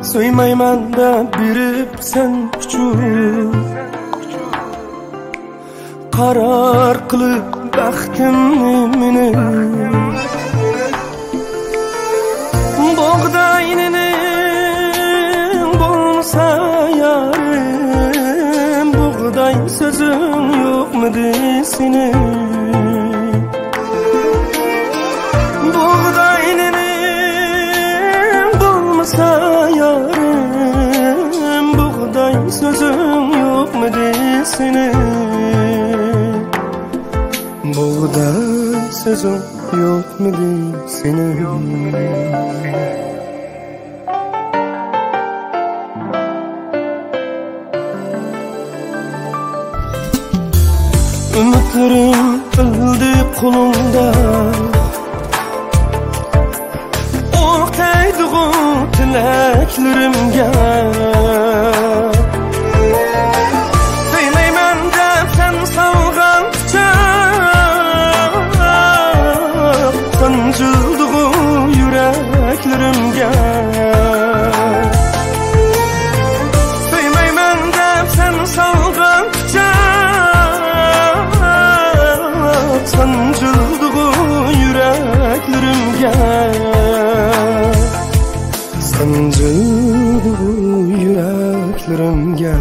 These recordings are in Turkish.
Söymayman da birip sen küçük Karar kılıp baxtimni meni Buğdayının bolsa yarım Buğday sözün yok mu desini Buğdayının bolsa yarım Buğday sözün yok mu desini Buğday sözün yok mu desini Ümitlerim öldü kolumda Oktaydığı tileklerimge Söyleymen dep sen savgan kucak Sancıldığı yüreklerimge Söyleymen dep sen savgan kucak Sancıldığı yüreklerimge Sancıldığı yüreklerimge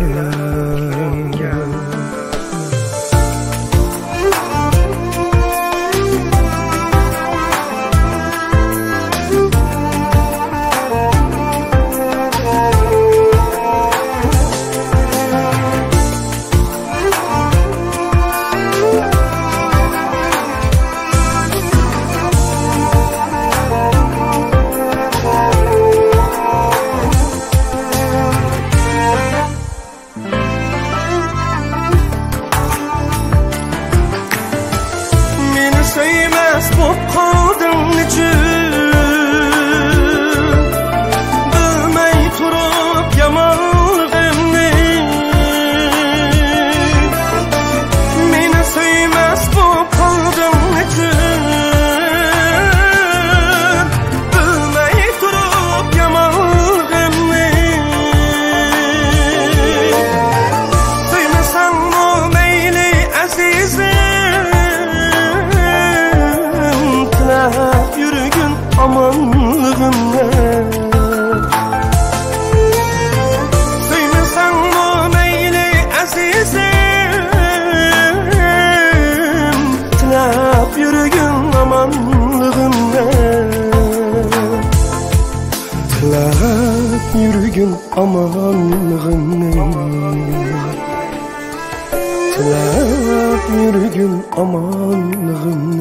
Söylemez bu kadın için Bilmey turup yamanlığımni Meni söylemez bu kadın için Bilmey turup yamanlığımni Söylemesen bu meyli azizim Yürügün amanlığımla Söylesen bu meyli azizim Tilap yürügün amanlığımla Tilap yürügün amanlığımla Tilap yürügün amanlığımla